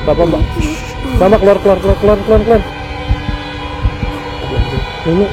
Mbak. Mbak, keluar. Lu.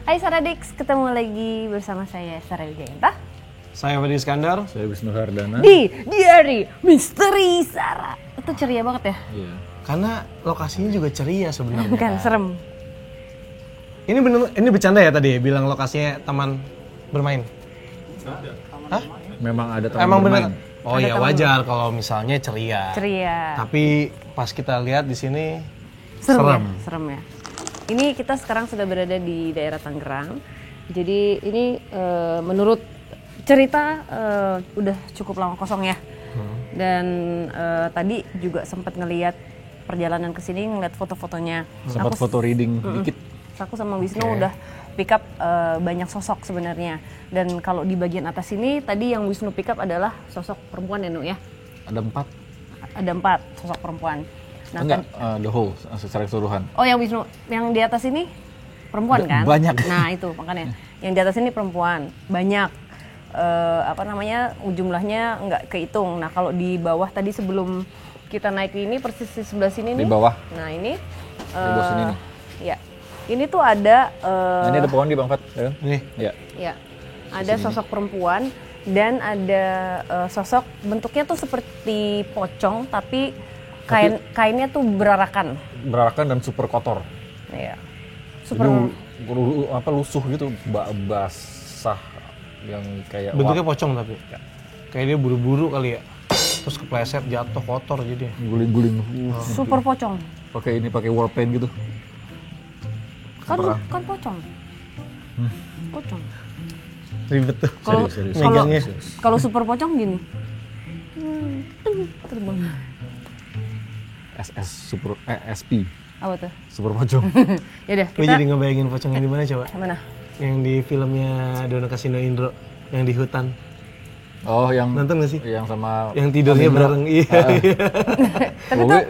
Hai Saradix, ketemu lagi bersama saya Sarah Wijayanta. Saya Fadi Iskandar. Saya Wisnu Hardana. Di Diary Misteri Sarah. Itu ceria banget ya? Iya. Karena lokasinya juga ceria sebenarnya. Bukan, serem. Ini bercanda ya tadi bilang lokasinya taman bermain. Hah? Memang ada teman Emang bermain. bener. Oh Ada ya taman wajar kalau misalnya ceria. Ceria. Tapi pas kita lihat di sini Serem. Ya? Serem ya. Ini kita sekarang sudah berada di daerah Tangerang. Jadi ini menurut cerita udah cukup lama kosong ya. Dan tadi juga sempat ngelihat perjalanan ke sini, ngeliat foto-fotonya. Sempat foto reading dikit. Aku sama Wisnu udah pick up banyak sosok sebenarnya. Dan kalau di bagian atas ini tadi yang Wisnu pick up adalah sosok perempuan ya, Nu ya? Ada 4. Ada 4 sosok perempuan. Nah, Enggak, the whole secara keseluruhan. Oh yang Wisnu, yang di atas ini perempuan kan? Banyak. Nah itu makanya, yang di atas ini perempuan, banyak. Jumlahnya nggak kehitung. Nah kalau di bawah tadi sebelum kita naik ini persis di sebelah sini nih. Di bawah. Nah ini. Di bawah sini nih. Ya, ini tuh ada. Nah, ini ada pohon di Bang Fat, ya kan? nih. Ya. Ya, ada sosok perempuan dan ada sosok bentuknya tuh seperti pocong tapi kainnya tuh berarakan. Berarakan dan super kotor. Iya. Super lusuh gitu, basah yang kayak Bentuknya pocong tapi. Kayak dia buru-buru kali ya. Terus kepleset jatuh kotor jadi. guling-guling. Super pocong. Pakai wall paint gitu. Kan pocong. Pocong. Ribet tuh. Kalau super pocong gini. Terbang. SP. Apa tuh? Super pocong. Ya udah, Gue jadi ngebayangin pocongnya di mana coba? Mana? Yang di filmnya Dono Kasino Indro yang di hutan. Oh, yang nonton gak sih? Yang sama yang tidurnya bareng. Iya.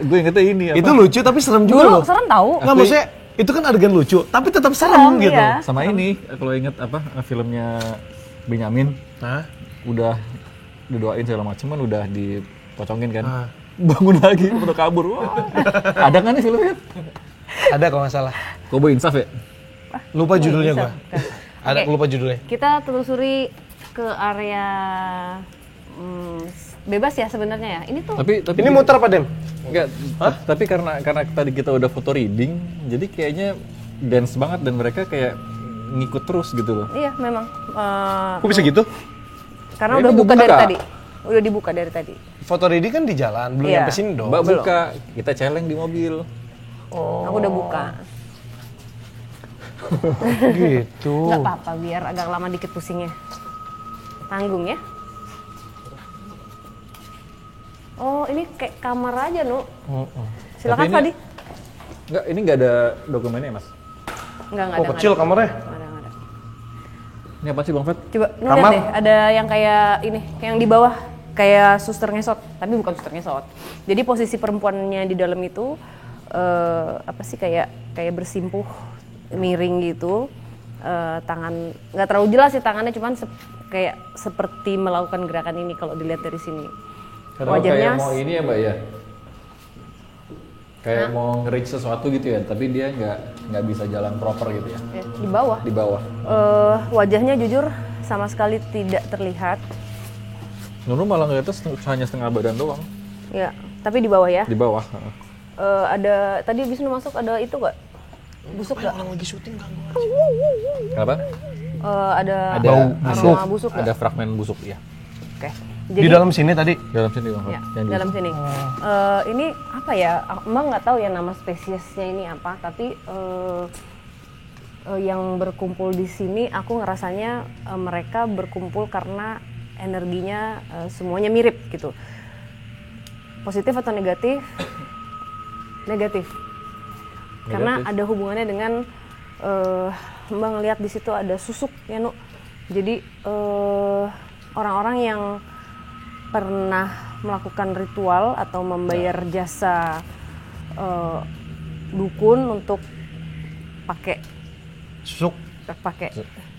Gue ingetnya ini apa? Itu lucu tapi serem juga loh. Serem tahu. Enggak maksudnya itu kan adegan lucu, tapi tetap serem gitu. iya. Sama ini, kalau inget apa filmnya Benyamin, Nah, udah didoain segala macam kan udah dipocongin kan. Ah. Bangun lagi, udah kabur. Wah. Ada kan nih filmnya? ada kalau nggak salah. Cowboy Insaf ya? Lupa judulnya bisa, gua. bukan. Ada Oke. lupa judulnya. Kita telusuri ke area bebas ya sebenarnya ya. Ini tuh Tapi Ini muter apa, Dem? enggak, tapi karena tadi kita udah foto reading, jadi kayaknya dance banget dan mereka kayak ngikut terus gitu loh. iya memang Kok bisa gitu? karena Ini udah buka dibuka. dari tadi. Udah dibuka dari tadi. Foto ready kan di jalan, belum Iya. nyampe sini dong. Mbak buka, kita celeng di mobil. Aku udah buka. Gitu. Nggak apa-apa biar agak lama dikit pusingnya. Tanggung ya. Oh, ini kayak kamar aja, Nu. Silakan Tapi ini- Fadi. Enggak, ini nggak ada dokumennya mas. Enggak Oh, ada. kecil kamarnya. Nggak ada. Ini apa sih Bang Fet? Coba Nu Kamar. lihat deh, ada yang kayak ini, yang di bawah kayak suster ngesot, tapi bukan suster ngesot. Jadi posisi perempuannya di dalam itu apa sih kayak bersimpuh miring gitu. Tangan nggak terlalu jelas sih tangannya, cuman kayak seperti melakukan gerakan ini kalau dilihat dari sini. Kayak mau ini ya Mbak ya? Kayak mau nge-reach sesuatu gitu ya, tapi dia nggak bisa jalan proper gitu ya, Ya, di bawah. di bawah. Wajahnya jujur sama sekali tidak terlihat. Nunu malah ngeliatnya hanya setengah badan doang, Ya, tapi di bawah ya. di bawah. Ada tadi Wisnu masuk ada itu nggak? Busuk nggak? Orang lagi syuting kan. Kenapa? Ada Bau aroma busuk nggak? Ada fragmen busuk ya. Oke. Di dalam sini tadi. Dalam sini Bang Fet. Ya, Yang di- dalam sini. Ini apa ya? Emang nggak tahu ya nama spesiesnya ini apa, tapi yang berkumpul di sini aku ngerasanya mereka berkumpul karena energinya semuanya mirip gitu. Positif atau negatif? Negatif. Karena ada hubungannya dengan Mbak ngelihat di situ ada susuk ya, Nu. Jadi orang-orang yang pernah melakukan ritual atau membayar jasa dukun untuk pakai Susuk.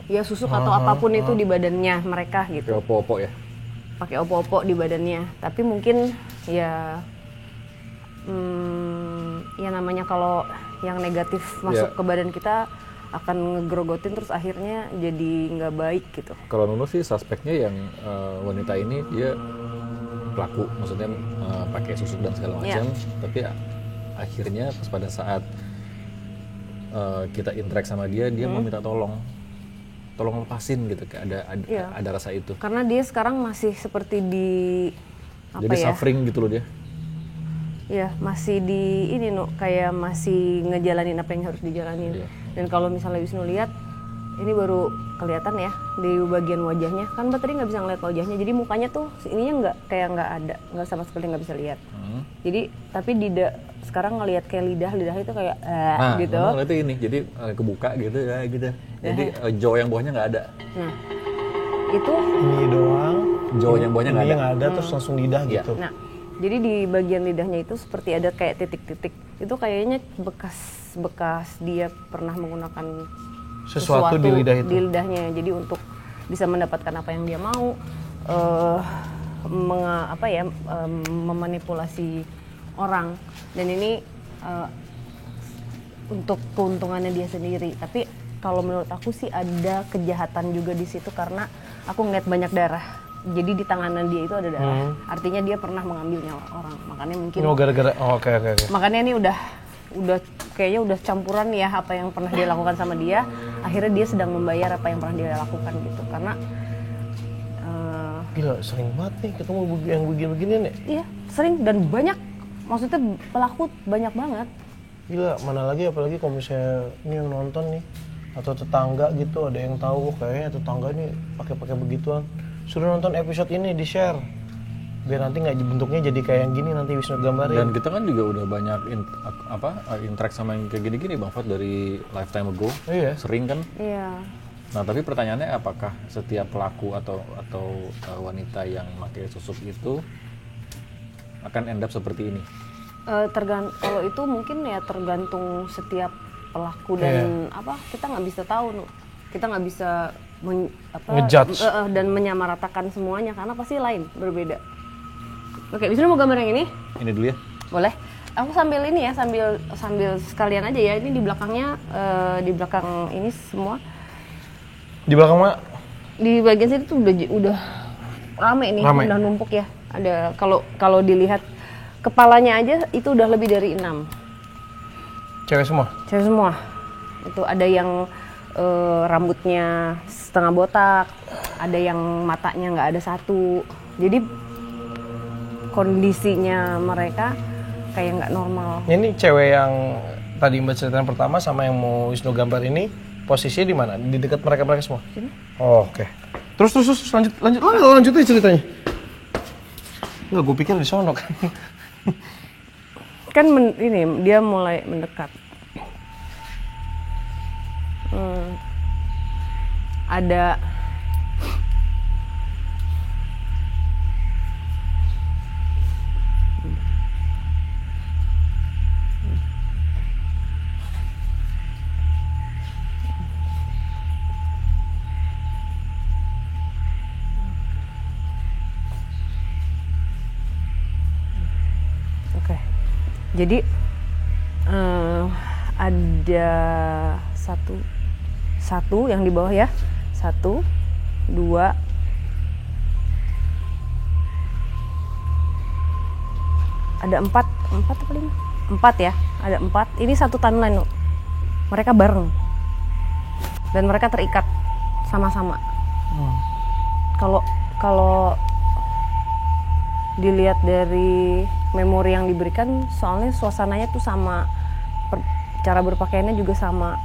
ya susuk atau apapun itu di badannya mereka Kayak gitu, opo-opo ya. pakai opo-opo di badannya. Tapi mungkin ya ya namanya kalau yang negatif masuk Ya. ke badan kita akan ngegrogotin terus akhirnya jadi nggak baik gitu. Kalau Nunu sih suspeknya yang wanita ini dia pelaku, maksudnya pakai susuk dan segala macam, tapi akhirnya pas pada saat kita interact sama dia mau minta tolong lepasin gitu, kayak Iya. ada rasa itu. Karena dia sekarang masih seperti di apa Jadi ya? suffering gitu loh dia. Ya, masih di ini Nu, kayak masih ngejalanin apa yang harus dijalanin. Iya. Dan kalau misalnya Wisnu lihat, ini baru kelihatan ya di bagian wajahnya. Kan Mbak tadi nggak bisa ngeliat wajahnya, jadi mukanya tuh ininya nggak ada, nggak sama sekali nggak bisa lihat. Jadi tapi sekarang ngelihat kayak lidah itu kayak gitu. Nunu ngeliatnya ini, jadi kebuka gitu ya gitu. Jadi jaw yang bawahnya nggak ada. Nah, itu Ini doang. Jaw yang bawahnya nggak Ini ada. yang ada terus langsung lidah Iya. gitu. Nah, jadi di bagian lidahnya itu seperti ada kayak titik-titik. Itu kayaknya bekas dia pernah menggunakan Sesuatu di lidah itu. Di lidahnya. Jadi untuk bisa mendapatkan apa yang dia mau, memanipulasi orang. Dan ini untuk keuntungannya dia sendiri. Tapi kalau menurut aku sih ada kejahatan juga di situ karena aku ngeliat banyak darah. Jadi di tanganan dia itu ada darah. Artinya dia pernah mengambil nyawa orang. Makanya mungkin Oh, gara-gara. Oh, oke. makanya ini udah kayaknya udah campuran ya apa yang pernah dia lakukan sama dia. Akhirnya dia sedang membayar apa yang pernah dia lakukan gitu. Karena Gila, sering banget nih ketemu yang begini-beginian ya. iya, sering dan banyak. Maksudnya pelaku banyak banget. Gila, mana lagi apalagi kalau misalnya ini yang nonton nih atau tetangga gitu ada yang tahu kayaknya tetangga ini pakai pakai begituan. Suruh nonton episode ini di share biar nanti nggak bentuknya jadi kayak yang gini nanti Wisnu gambarin. Dan kita kan juga udah banyak interact sama yang kayak gini-gini Bang Fat dari lifetime ago. Iya. Sering kan. Iya. Nah, tapi pertanyaannya apakah setiap pelaku atau wanita yang pakai susuk itu akan end up seperti ini? Kalau itu mungkin ya tergantung setiap pelaku dan apa kita nggak bisa tahu, kita nggak bisa ngejudge dan menyamaratakan semuanya karena pasti lain, berbeda. Oke, di sini mau gambar yang ini? Ini dulu ya. Boleh. Aku sambil ini ya, sambil sekalian aja ya. Ini di belakangnya, di belakang ini semua. Di belakang mana? Di bagian sini tuh udah rame nih, udah numpuk ya. Ada kalau dilihat kepalanya aja itu udah lebih dari 6. Cewek semua? Cewek semua. Itu ada yang rambutnya setengah botak, ada yang matanya nggak ada satu. Jadi kondisinya mereka kayak nggak normal. Ini cewek yang tadi Mbak ceritain pertama sama yang mau Wisnu gambar ini posisinya di mana? Di dekat mereka semua? Sini. Oh, oke. Terus lanjut aja ceritanya. Enggak, gue pikir di sono kan. Kan ini dia mulai mendekat. Ada jadi ada satu yang di bawah ya, 1, 2, ada 4 apa 5? 4 ya, ada 4. Ini satu timeline loh. Mereka bareng dan mereka terikat sama-sama. Kalau dilihat dari memori yang diberikan, soalnya suasananya tuh sama, cara berpakaiannya juga sama,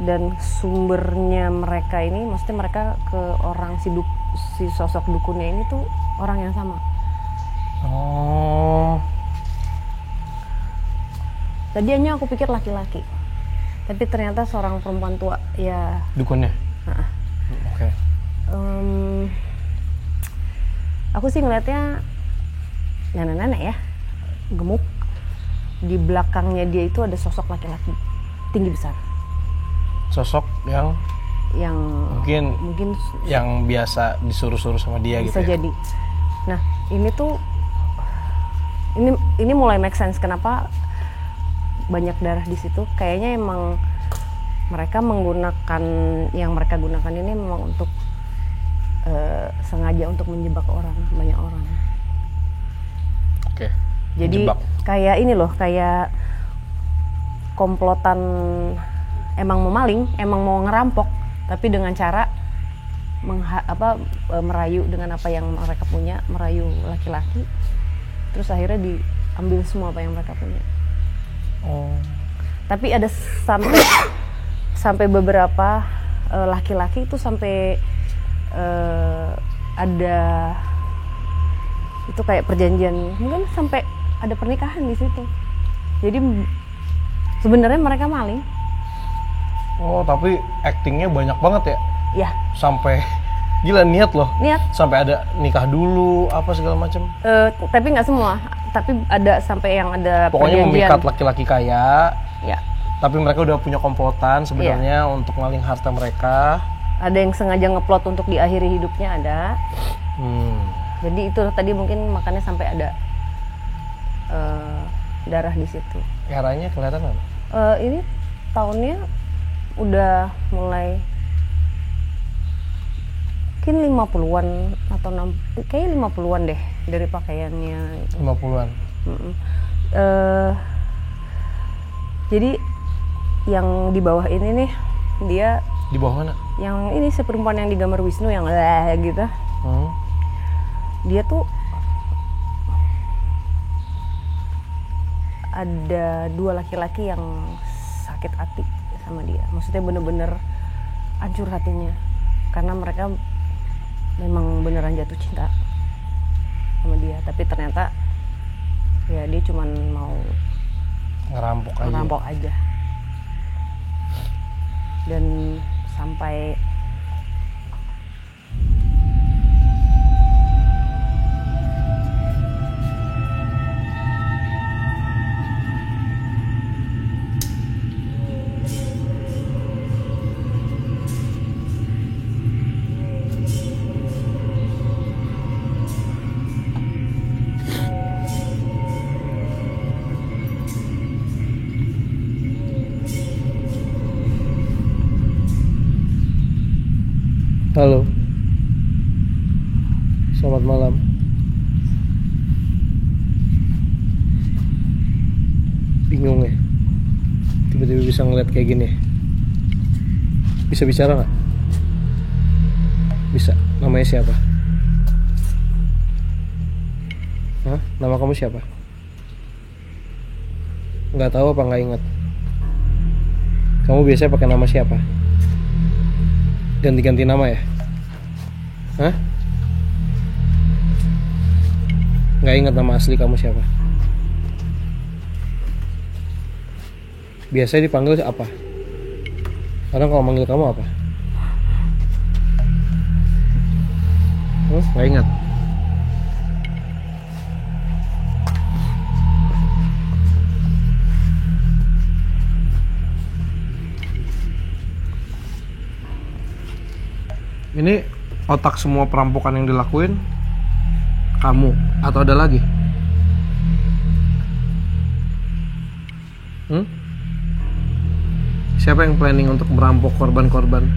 dan sumbernya mereka ini, maksudnya mereka ke orang si sosok dukunnya ini tuh orang yang sama. Oh. Tadinya aku pikir laki-laki, tapi ternyata seorang perempuan tua ya. Dukunnya? Oke. Aku sih ngeliatnya nenek-nenek ya, gemuk. Di belakangnya dia itu ada sosok laki-laki tinggi besar. Sosok yang mungkin yang biasa disuruh-suruh sama dia bisa gitu ya? Jadi. Nah, ini tuh ini mulai make sense kenapa banyak darah di situ. Kayaknya emang mereka menggunakan, yang mereka gunakan ini memang untuk sengaja untuk menjebak banyak orang. Oke. Jadi menjebak. Kayak ini loh, kayak komplotan, emang mau maling, emang mau ngerampok, tapi dengan cara merayu dengan apa yang mereka punya, merayu laki-laki, terus akhirnya diambil semua apa yang mereka punya. Oh. Tapi ada sampai beberapa laki-laki itu sampai ada itu kayak perjanjian, mungkin sampai ada pernikahan di situ. Jadi sebenarnya mereka maling. Oh, tapi actingnya banyak banget ya? Ya. Sampai gila, niat loh. Niat. Sampai ada nikah dulu, apa segala macam. Tapi nggak semua. Tapi ada sampai yang ada pokoknya perjanjian. memikat laki-laki kaya. Ya. Tapi mereka udah punya komplotan sebenarnya untuk ngaling harta mereka. Ada yang sengaja ngeplot untuk diakhiri hidupnya, ada. Jadi itu tadi mungkin makanya sampai ada darah di situ. Eranya kelihatan nggak? Ini tahunnya udah mulai mungkin 50-an atau kayaknya 50-an deh dari pakaiannya. 50-an. Jadi yang di bawah ini nih, dia di bawah mana? Yang ini si perempuan yang digambar Wisnu yang gitu. Dia tuh ada 2 laki-laki yang sakit hati sama dia. Maksudnya bener-bener hancur hatinya karena mereka memang beneran jatuh cinta sama dia. Tapi ternyata ya dia cuman mau ngerampok aja. Dan sampai Halo. Selamat malam. Bingung ya? Tiba-tiba bisa ngeliat kayak gini. Bisa bicara nggak? Bisa. Namanya siapa? Hah? Nama kamu siapa? Nggak tahu apa nggak ingat? Kamu biasanya pakai nama siapa? Ganti-ganti nama ya? Hah? Nggak ingat nama asli kamu siapa? Biasanya dipanggil apa? Orang kalau manggil kamu apa? Nggak ingat? Ini otak semua perampokan yang dilakuin kamu atau ada lagi? Siapa yang planning untuk merampok korban-korban?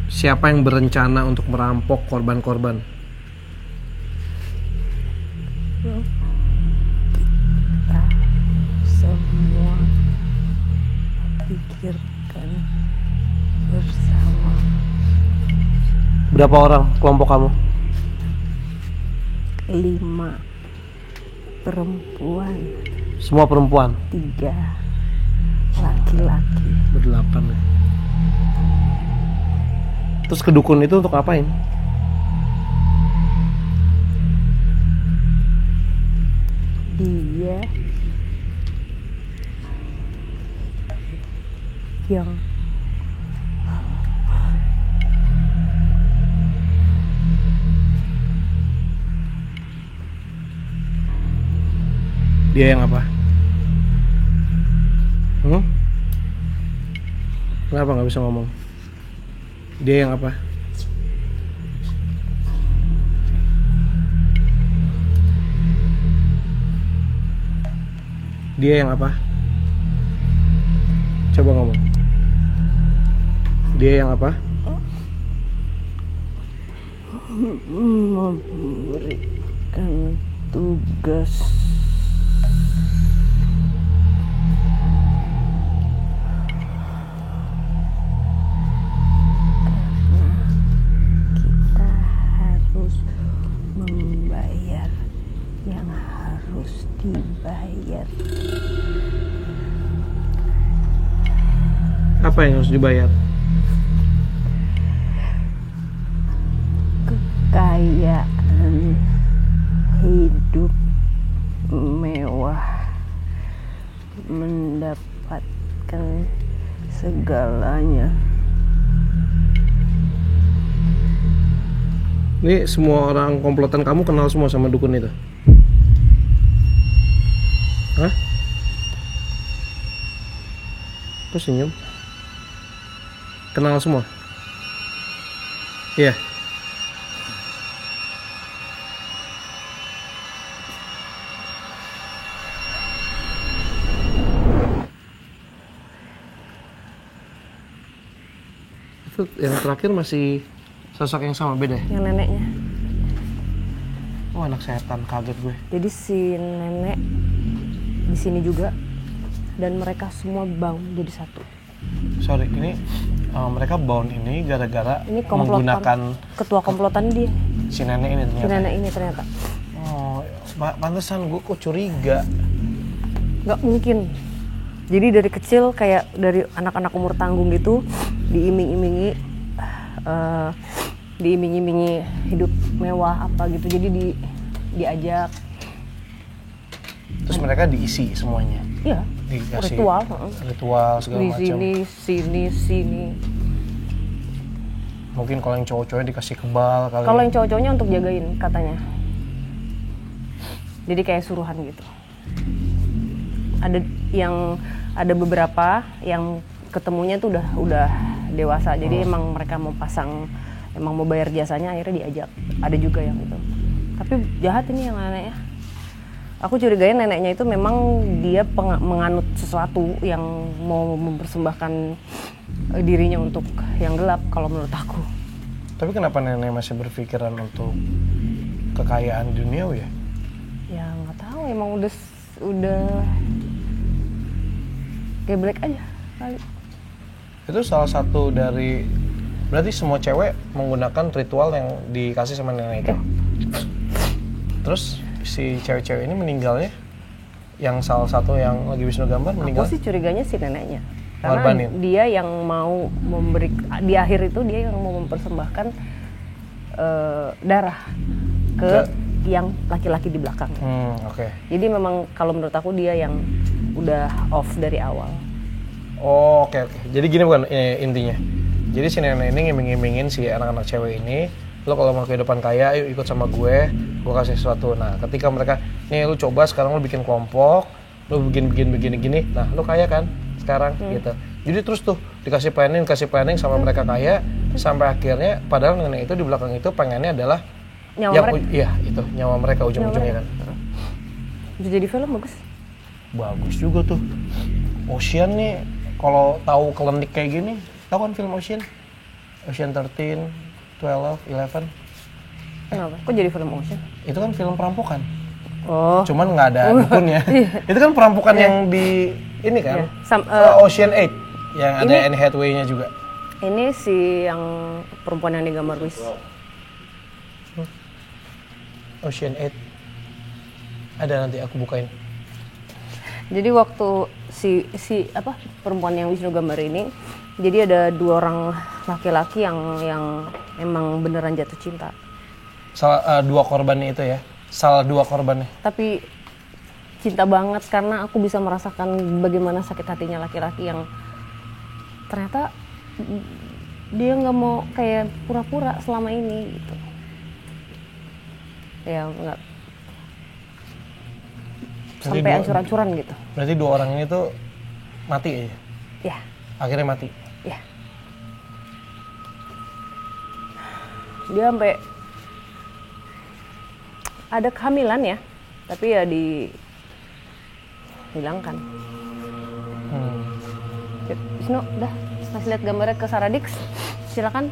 Siapa yang berencana untuk merampok korban-korban? Kita semua pikirkan bersama. Berapa orang kelompok kamu? 5 perempuan, Semua perempuan? 3 laki-laki. Berdelapan ya. Terus ke dukun itu untuk ngapain? Dia yang apa? Kenapa nggak bisa ngomong? Dia yang apa? Dia yang apa? Coba ngomong. Dia yang apa? memberikan tugas membayar yang harus dibayar. Apa yang harus dibayar? Kekayaan, hidup mewah, mendapatkan segalanya. Ini semua orang komplotan kamu kenal semua sama dukun itu? Hah? Kok senyum? Kenal semua? Iya. Itu yang terakhir masih sosok yang sama, beda ya? Yang neneknya. Oh, anak setan, kaget gue. Jadi si nenek di sini juga dan mereka semua bound jadi satu. Sorry, ini mereka bound ini gara-gara Ini komplotan, menggunakan ketua komplotan dia. si nenek ini Si ternyata. nenek ini ternyata. Oh, pantesan gue kok curiga. Nggak mungkin. Jadi dari kecil kayak dari anak-anak umur tanggung gitu diiming-imingi hidup mewah apa gitu, jadi diajak. Terus mereka diisi semuanya. Iya. Dikasih Ritual segala di macam. sini. Mungkin kalau yang cowok-cowoknya dikasih kebal kali. Kalau yang cowok-cowoknya untuk jagain katanya. Jadi kayak suruhan gitu. Ada beberapa yang ketemunya tuh udah dewasa. Jadi emang mereka mau mau bayar jasanya, akhirnya diajak. Ada juga yang itu. Tapi jahat ini yang neneknya. Aku curigain neneknya itu memang dia menganut sesuatu yang mau mempersembahkan dirinya untuk yang gelap kalau menurut aku. Tapi kenapa nenek masih berpikiran untuk kekayaan duniawi ya? Ya nggak tahu, emang udah geblek aja kali. Itu salah satu dari, berarti semua cewek menggunakan ritual yang dikasih sama nenek itu. Terus si cewek-cewek ini meninggalnya, yang salah satu yang lagi Wisnu Gambar meninggal. Aku sih curiganya si neneknya. Karena Ngorbanin. dia yang mau memberi, di akhir itu dia yang mau mempersembahkan darah ke yang laki-laki di belakang. Oke. Jadi memang kalau menurut aku dia yang udah off dari awal. Oh, oke. Jadi gini bukan intinya. Jadi si nenek ini ngiming-ngimingin si anak-anak cewek ini, lo kalau mau kehidupan kaya, yuk ikut sama gue kasih sesuatu. Nah, ketika mereka, nih lu coba sekarang lu bikin kelompok, lu begini gini, nah lu kaya kan sekarang gitu. Jadi terus tuh dikasih planning sama mereka kaya, sampai akhirnya padahal nenek itu di belakang itu pengennya adalah Nyawa mereka. iya itu nyawa mereka ujung-ujungnya kan. Bisa jadi film bagus. Bagus juga tuh. Ocean nih, kalau tahu klinik kayak gini, tahu kan film Ocean? Ocean 13, 12, 11. Kenapa? Kok jadi film Ocean? Itu kan film perampokan. Oh. Cuman nggak ada dukunnya. Itu kan perampokan yang di ini kan, Ocean 8 yang ada Anne Hathaway-nya juga. Ini si yang perempuan yang digambar Wis. Ocean 8. Ada, nanti aku bukain. Jadi waktu si apa perempuan yang Wisnu gambar ini, jadi ada 2 orang laki-laki yang emang beneran jatuh cinta. Salah 2 korbannya itu ya. Salah 2 korbannya. Tapi cinta banget karena aku bisa merasakan bagaimana sakit hatinya laki-laki yang ternyata dia nggak mau kayak pura-pura selama ini gitu. Ya nggak sampai ancur-ancuran gitu. Berarti 2 orang ini tuh mati aja. Ya. Akhirnya mati. Ya. Dia sampai ada kehamilan ya, tapi ya dihilangkan. Wisnu, udah kasih lihat gambarnya ke Saradix. Silakan,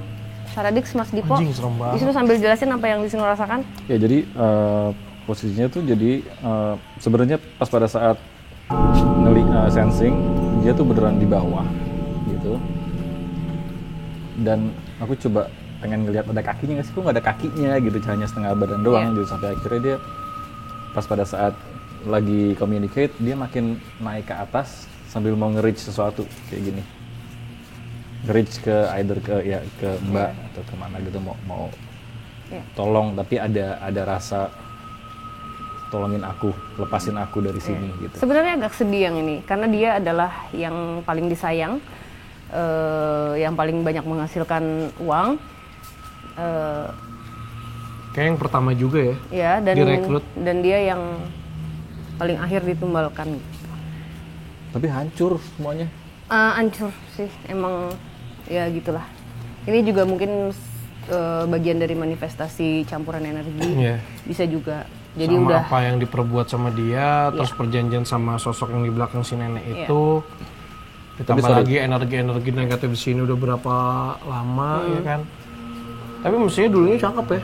Saradix, Mas Dipo. Anjing, serem banget. Wisnu sambil jelasin apa yang Wisnu rasakan. Ya jadi posisinya tuh jadi sebenarnya pas pada saat sensing dia tuh beneran di bawah gitu. Dan aku coba pengen ngelihat ada kakinya nggak sih, kok nggak ada kakinya gitu, hanya setengah badan doang gitu. Sampai akhirnya dia pas pada saat lagi communicate dia makin naik ke atas sambil mau nge-reach sesuatu kayak gini, nge-reach ke either ke Mbak atau kemana gitu, mau tolong, tapi ada rasa tolongin aku, lepasin aku dari sini gitu. Sebenarnya agak sedih yang ini karena dia adalah yang paling disayang, yang paling banyak menghasilkan uang. Kayak yang pertama juga ya. Ya, direkrut. Dan dia yang paling akhir ditumbalkan. Tapi hancur semuanya. Hancur sih, emang ya gitulah. Ini juga mungkin bagian dari manifestasi campuran energi. Bisa juga. Jadi sama udah apa yang diperbuat sama dia, terus perjanjian sama sosok yang di belakang si nenek itu. Ditambah lagi energi-energi negatif di sini udah berapa lama ya kan. Tapi mestinya dulunya cakep ya.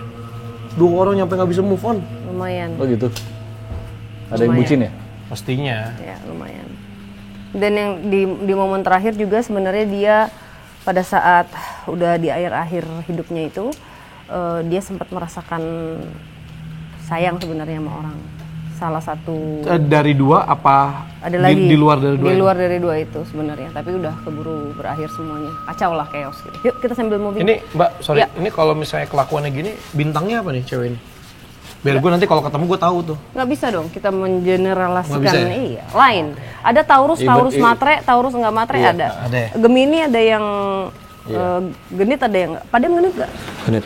2 orang nyampe nggak bisa move on. lumayan. Oh gitu. Ada yang bucin ya? Pastinya. Ya, lumayan. Dan yang di momen terakhir juga sebenarnya dia pada saat udah di akhir hidupnya itu dia sempat merasakan sayang sebenarnya sama orang. Salah satu Dari 2 apa? ada lagi Di luar dari 2? Di luar dari 2 itu sebenarnya, tapi udah keburu berakhir semuanya. Kacau lah, chaos gitu. Yuk kita sambil moving. Ini Mbak, sorry, Ya. ini kalau misalnya kelakuannya gini, bintangnya apa nih cewek ini? Biar gue nanti kalau ketemu gue tahu tuh. Nggak bisa dong kita mengeneralisasikan. Nggak bisa ya? Iya, lain. Ada Taurus matre, Taurus nggak matre ada. ada ya? Gemini ada yang genit, ada yang nggak. Padahal genit nggak? Genit.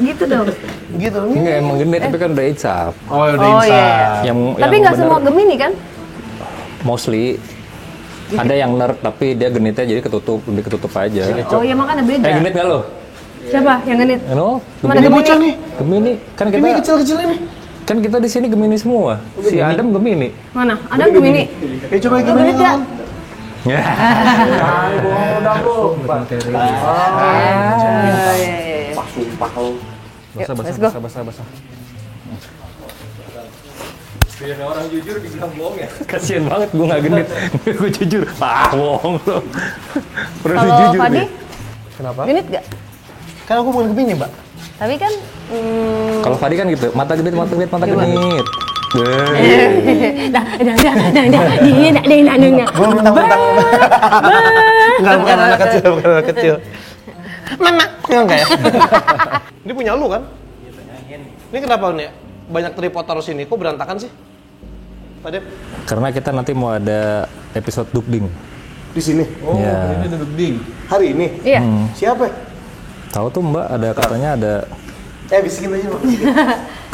Gitu dong. Gitu. Enggak, emang genit tapi kan udah insaf. Oh, udah Oh insaf. iya. Tapi nggak semua Gemini kan? Mostly ada yang nerd tapi dia genitnya jadi lebih ketutup aja. Oh iya, makanya beda. Genit nggak lo? Siapa yang genit? Mana Ini Gemini? bocah nih. Gemini kan Ini kita kecil-kecil ini. kan kita di sini Gemini semua. Si Adam Gemini. Mana? Ada Gemini? Coba Yang Gemini genit ya? kan. Ya. Sumpah kau. Yuk, let's go. Basah. Kasian banget gue nggak genit. Gue jujur. Bohong lo. Perlu Kalau jujur Fadi, nih. Kenapa? genit gak? Kan aku bukan kepini, Mbak. Tapi kan Kalau Fadi kan gitu, mata genit. Gimana? Genit. Gue mentang-mentang. Enggak, bukan anak kecil. Mama, enggak ya? Ini punya lu kan? Ini kenapa nih? Banyak tripod taruh sini, kok berantakan sih? Pak Dep? Karena kita nanti mau ada episode dukding. Di sini? Oh, Ya. ini duduk ding. Hari ini? iya. Siapa? Tahu tuh Mbak, ada katanya ada Bisikin aja, Mbak.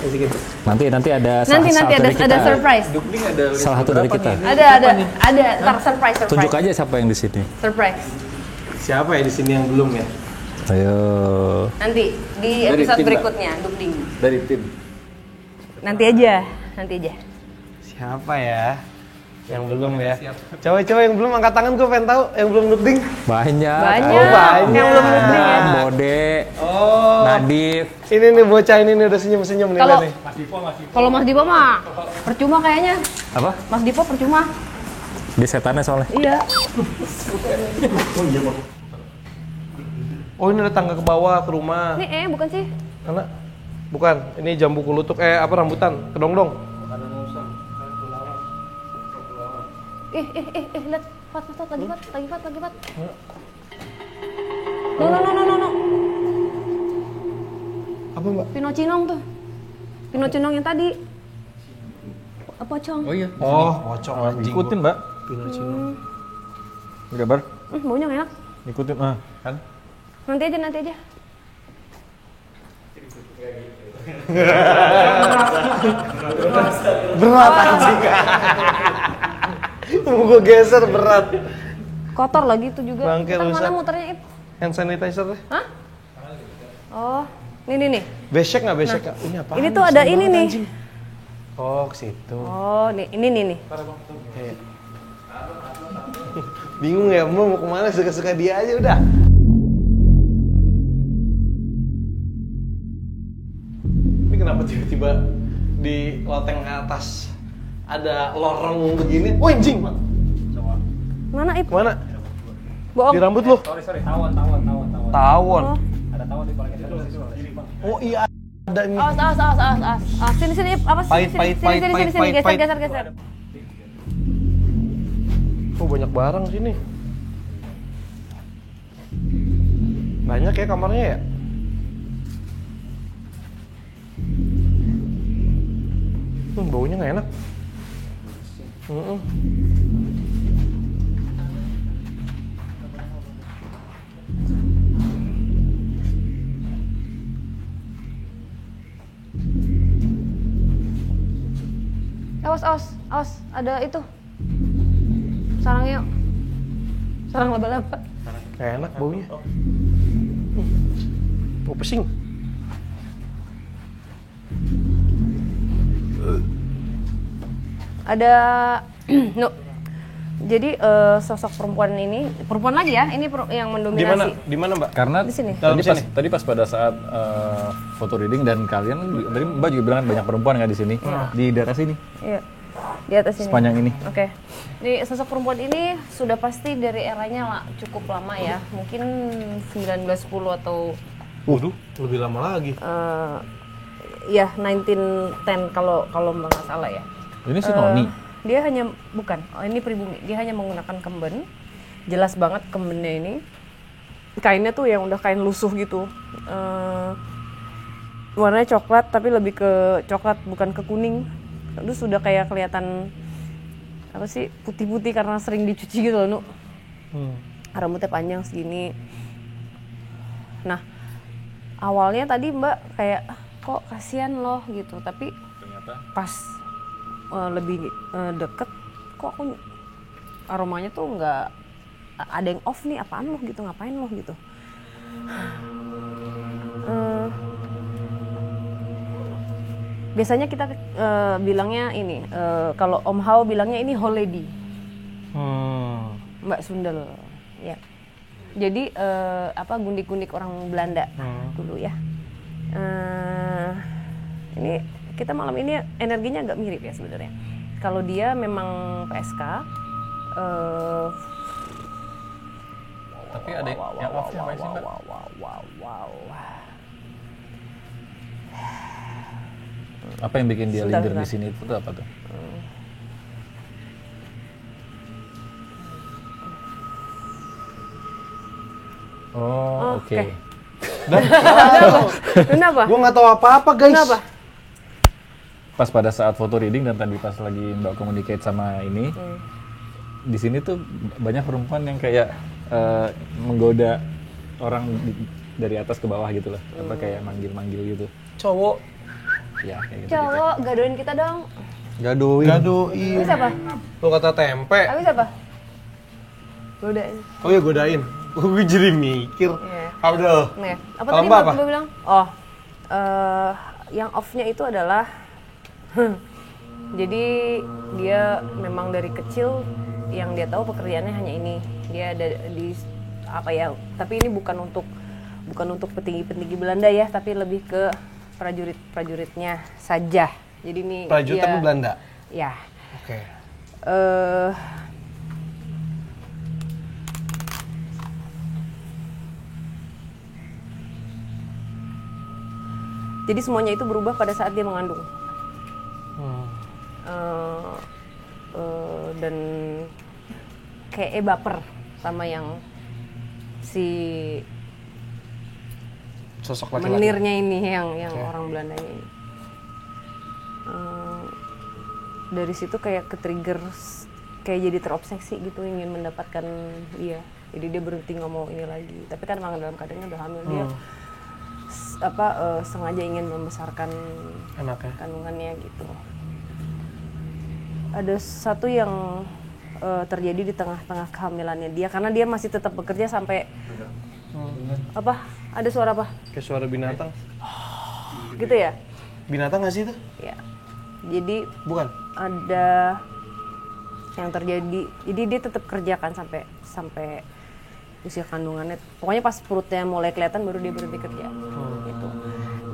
Bisikin. nanti ada Nanti salah nanti satu ada dari kita. surprise. Duduk ding ada Salah satu dari kita. Ada. Ntar surprise. Tunjuk aja siapa yang di sini. Surprise. Siapa ya di sini yang belum ya? Ayo. Nanti di Dari episode tim, Mbak. berikutnya, dukding. dari tim. Nanti aja. Siapa ya? Yang belum ya? Cowok-cowok yang belum angkat tangan, gue pengen tahu yang belum nuding. Banyak. Banyak. banyak. Yang belum dukding ya. Bode, Oh. Nadif. Ini nih bocah ini nih udah senyum-senyum nih. Kalau nih. kalau Mas Dipo mah percuma kayaknya. Apa? Mas Dipo percuma. Di setannya soalnya. Iya. Oh ini ada tangga ke bawah ke rumah. Ini bukan sih? Karena bukan, ini jambu kulutuk apa rambutan, kedongdong. Lihat. Fat, lagi fat. No. Apa, Mbak? Pinocinong tuh. Pinocinong yang tadi. Pocong. Oh iya. Oh, pocong anjing. Ikutin, Mbak. Udah bar. Baunya nggak enak. Ikutin kan. Nanti aja. Berat anjing. Mau gue geser berat. Kotor lagi itu juga. Bangke Ntar rusak. mana muternya, Ip? Hand sanitizer deh. Hah? Oh, nih. Besek nggak besek? Kak? Ini apa? Ini tuh ada ini nih. Oh, ke situ. Oh, ini nih. Iya. Bingung ya, mau kemana? Suka-suka dia aja udah. Ini kenapa tiba-tiba di loteng atas ada lorong begini? Oh anjing! Mana, Ip? Mana? Bohong. Di rambut lu? Sorry, tawon. Tawon. Oh. Ada tawon di kepala kita. Oh iya, ada ini. Awas. Sini, Ip. Apa sih? Pahit. Sini. Geser. Oh banyak barang sini. Banyak ya kamarnya ya? Baunya nggak enak. Awas. Ada itu. Sarangnya. Sarang laba-laba. Nggak enak baunya. Bau pesing. Ada no. Jadi sosok perempuan lagi ya, ini yang mendominasi. Di mana, Mbak? Karena Di sini. tadi pas pada saat foto reading dan kalian tadi Mbak juga bilang kan banyak perempuan nggak di sini di daerah sini Iya. Di atas ini. sepanjang ini. Oke. Jadi sosok perempuan ini sudah pasti dari eranya lah cukup lama ya. Mungkin 1910 atau Waduh, lebih lama lagi. ya 1910 kalau Mbak nggak salah ya. Ini si Noni. Dia hanya ini pribumi. Dia hanya menggunakan kemben. Jelas banget kembennya ini. Kainnya tuh yang udah kain lusuh gitu. Warnanya coklat tapi lebih ke coklat bukan ke kuning. Terus sudah kayak kelihatan apa sih putih-putih karena sering dicuci gitu loh, Nu. Rambutnya panjang segini. Nah, awalnya tadi Mbak kayak kok kasihan loh gitu, tapi Ternyata pas lebih deket kok aku aromanya tuh nggak ada yang off nih, apaan lo gitu, ngapain lo gitu. Biasanya kita bilangnya ini kalau Om Hao bilangnya ini Ho Lady. Mbak Sundel. Ya. Jadi gundik-gundik orang Belanda dulu ya. Ini kita malam ini energinya agak mirip ya sebenarnya. Kalau dia memang PSK. Tapi ada yang off-nya apa sih, Mbak? Apa yang bikin dia leader di sini itu apa tuh? Oh, oke. Kenapa? Gue nggak tahu apa-apa guys. Kenapa? Pas pada saat foto reading dan tadi pas lagi Mbak communicate sama ini, di sini tuh banyak perempuan yang kayak menggoda orang dari atas ke bawah gitu loh, apa kayak manggil-manggil gitu. Cowok. Ya, kayak gitu. Cowok, gadoin kita dong. Gadoin. Gadoin. Habis apa? Lo kata tempe. Habis apa? Godain. Oh ya godain. Gue jadi mikir. Iya. Udah. Nih, apa Kalau tadi Mbak Mbak bilang? Oh, yang off-nya itu adalah jadi dia memang dari kecil yang dia tahu pekerjaannya hanya ini. Dia ada di apa ya? Tapi ini bukan untuk petinggi-petinggi Belanda ya, tapi lebih ke prajurit-prajuritnya saja. Jadi ini Prajurit tapi Belanda. Ya. Oke. Jadi semuanya itu berubah pada saat dia mengandung. Dan kayak baper sama yang si Sosok laki-laki. menirnya ini yang orang Belandanya ini. Dari situ kayak ke-trigger, kayak jadi terobsesi gitu ingin mendapatkan dia. Jadi dia berhenti nggak mau ini lagi. Tapi kan memang dalam keadaannya udah hamil, dia sengaja ingin membesarkan Anaknya. kandungannya gitu. Ada satu yang terjadi di tengah-tengah kehamilannya dia, karena dia masih tetap bekerja sampai apa? Ada suara apa? Kayak suara binatang. Gitu ya? Binatang nggak sih itu? Ya. Jadi Bukan. ada yang terjadi. Jadi dia tetap kerjakan sampai usia kandungannya. Pokoknya pas perutnya mulai kelihatan baru dia berhenti kerja. Gitu.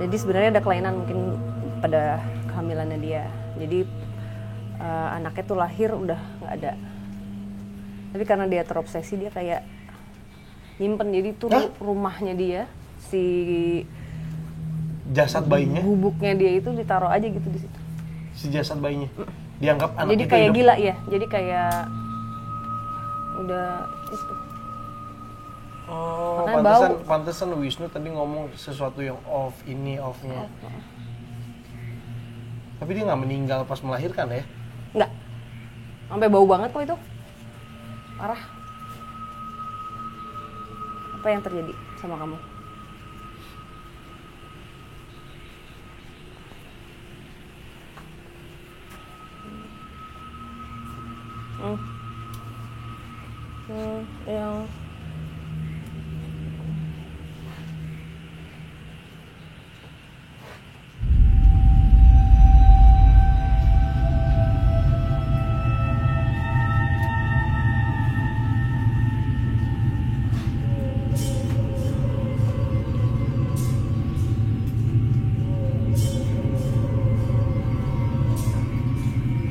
Jadi sebenarnya ada kelainan mungkin pada kehamilannya dia. Jadi anaknya tuh lahir udah nggak ada. Tapi karena dia terobsesi, dia kayak nyimpen. Jadi tuh rumahnya dia, si Jasad bayinya. bubuknya dia itu ditaruh aja gitu di situ. Si jasad bayinya. Dianggap anak Jadi itu kayak hidup. gila ya. Jadi kayak udah itu. Oh, Makanya pantesan Wisnu tadi ngomong sesuatu yang off, ini off-nya. Tapi dia nggak meninggal pas melahirkan ya? Enggak. Sampai bau banget kok itu. Parah. Apa yang terjadi sama kamu? Yang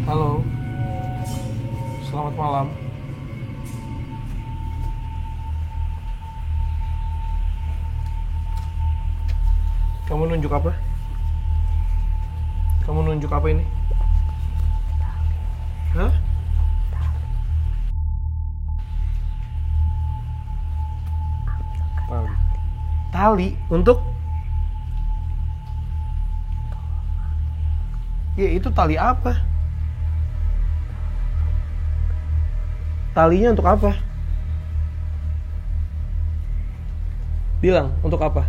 Halo. Selamat malam. Kamu nunjuk apa? Kamu nunjuk apa ini? Hah? Tali untuk? Ya itu tali apa? Talinya untuk apa? Bilang, untuk apa?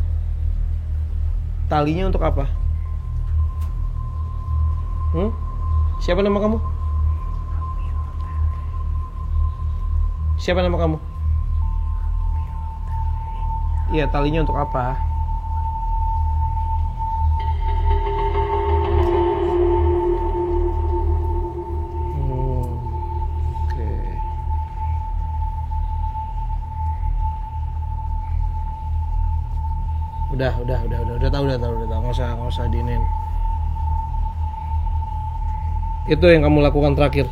Talinya untuk apa? Siapa nama kamu? Siapa nama kamu? Iya, talinya untuk apa? Oke. Udah tahu. Nggak usah diinin. Itu yang kamu lakukan terakhir.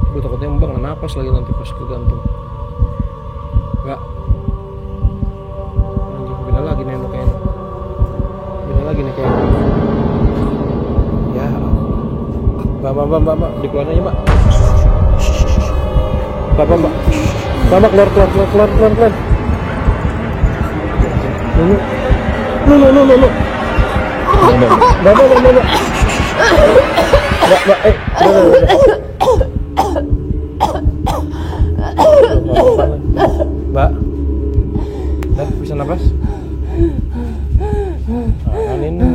Gue takutnya Mbak nggak napas lagi nanti pas kegantung. Enggak. Anjing, beda lagi nih kayaknya. Ya. Mbak, dikeluarin aja, Mbak. Mbak, keluar. Lu. Mbak. Mbak, udah bisa napas? Kan ini.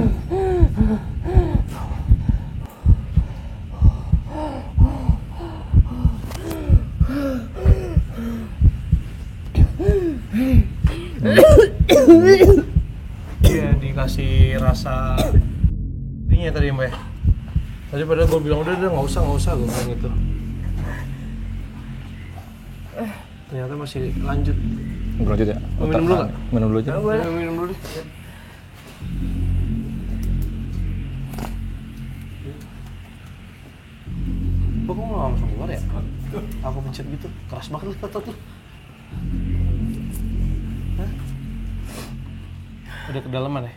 Iya, dikasih rasa ini tadi Mbak ya. Tadi padahal gue bilang udah nggak usah gue bilang gitu. Ternyata masih lanjut. Lanjut ya. Mau minum dulu nggak? Minum dulu aja. Minum dulu. Kok nggak langsung keluar ya? Aku pencet gitu, keras banget tuh. Hah? Udah kedalaman ya?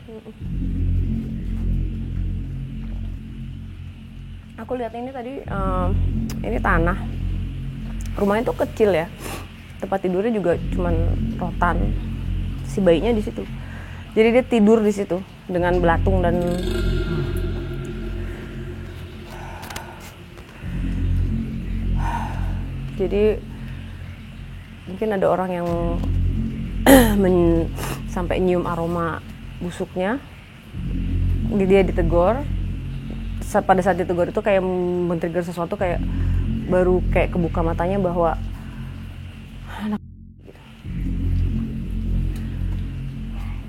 Aku lihat ini tadi, ini tanah. Rumahnya tuh kecil ya. Tempat tidurnya juga cuman rotan. Si bayinya di situ. Jadi dia tidur di situ dengan belatung dan jadi mungkin ada orang yang sampai nyium aroma busuknya. Dia ditegur. Pada saat ditegur itu kayak men-trigger sesuatu, kayak baru kayak kebuka matanya bahwa anak gitu.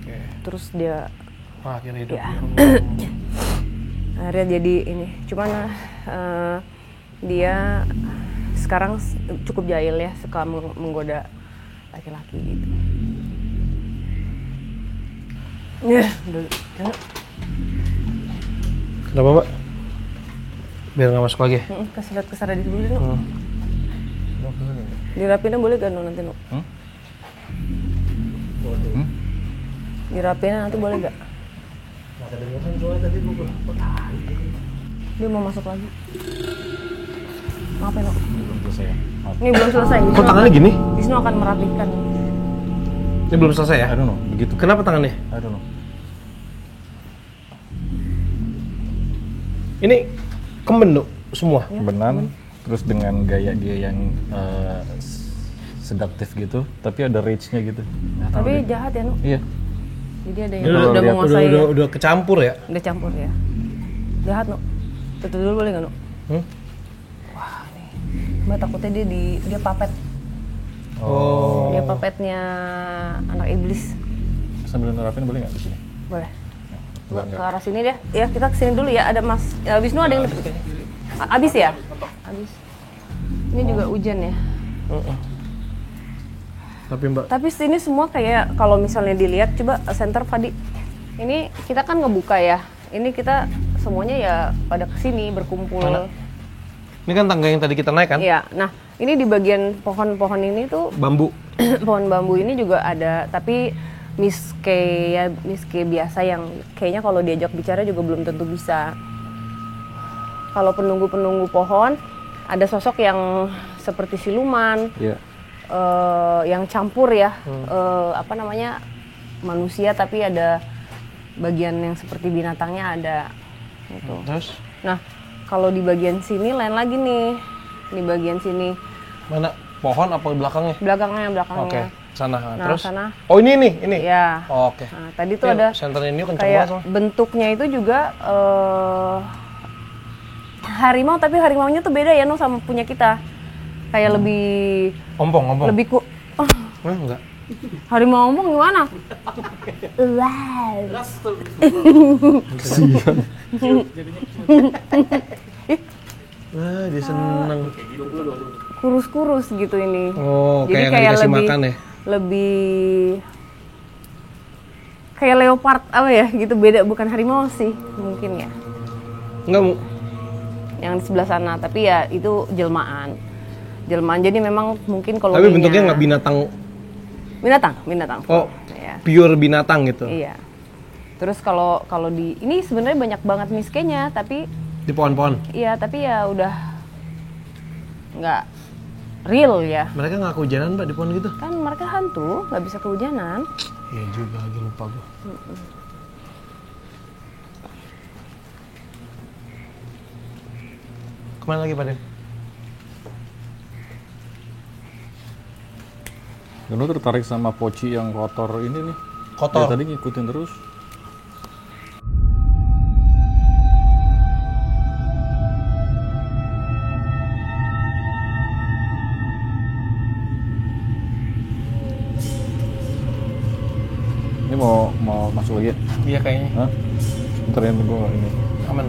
Oke. Terus dia Akhirnya hidup. ya, akhirnya jadi ini. Cuman dia sekarang cukup jahil ya, suka menggoda laki-laki gitu. Dulu. Kenapa Mbak? Biar nggak masuk lagi. Kesedot-kesedot dulu deh, Nuk. Dirapinnya boleh gak, Nuk, nanti, Nuk? Dirapinnya nanti boleh gak? Nggak kedengeran soalnya tadi gue berapa kali. Dia mau masuk lagi. Ngapain, Nuk? Belum selesai ya. Ini belum selesai. Kok tangannya gini? Wisnu akan merapikan. Ini belum selesai ya? I don't know, begitu. Kenapa tangannya? I don't know. Ini kemben semua? Benan, terus dengan gaya dia yang sedaktif gitu, tapi ada rage-nya gitu. Nggak tahu Tapi deh. jahat ya, Nuk? Iya. Jadi ada yang Udah udah lihat, menguasai. Udah kecampur ya? Udah campur ya. Jahat, Nuk. Tutup dulu boleh gak, Nuk? Wah, nih. Mbak takutnya dia papet. Oh. Dia papetnya anak iblis. Sambil nerapin boleh nggak di sini? Boleh. Enggak. Ke arah sini deh. Ya, kita kesini dulu ya. Ada Mas Wisnu, ada yang abis ya? Abis. Ini juga hujan ya. Tapi Mbak, Tapi ini semua kayak kalau misalnya dilihat, coba center Fadi. Ini kita kan ngebuka ya. Ini kita semuanya ya pada kesini berkumpul. Mana? Ini kan tangga yang tadi kita naik kan? Iya. Nah, ini di bagian pohon-pohon ini tuh Bambu. pohon bambu ini juga ada, tapi miske biasa yang kayaknya kalau diajak bicara juga belum tentu bisa. Kalau penunggu-penunggu pohon, ada sosok yang seperti siluman, Iya. yang campur ya, apa namanya, manusia tapi ada bagian yang seperti binatangnya ada. Gitu. Terus? Nah, kalau di bagian sini lain lagi nih, di bagian sini Mana? Pohon apa belakangnya? belakangnya. Oke, sana. Nah, Terus? sana. Oh ini nih, ini. Ya. Oh, oke. Nah, tadi tuh ada senternya ini kenceng kayak banget soalnya. bentuknya itu juga harimau, tapi harimaunya tuh beda ya, no, sama punya kita. Kayak lebih Ompong. lebih Enggak. harimau ompong gimana? Wow. Wah, dia seneng. kurus-kurus gitu ini. Oh, Jadi kayak nggak dikasih lebih, makan ya? lebih kayak leopard apa ya gitu, beda, bukan harimau sih mungkin ya. Enggak, Yang di sebelah sana, tapi ya itu jelmaan. Jadi memang mungkin kalau tapi bentuknya nggak binatang. Oh, Ya. pure binatang gitu. Iya. Terus kalau di ini sebenarnya banyak banget miskenya, tapi Di pohon-pohon. iya, tapi ya udah nggak real ya. Mereka nggak kehujanan Mbak di pohon gitu? Kan mereka hantu, nggak bisa kehujanan. Iya juga, lagi lupa gue. Kemana lagi Pak Den? Dan lu tertarik sama poci yang kotor ini nih. Kotor? Dari tadi ngikutin terus. Ini mau masuk lagi ya? Iya kayaknya. Hah? Bentar ya, gue nggak ini. Aman.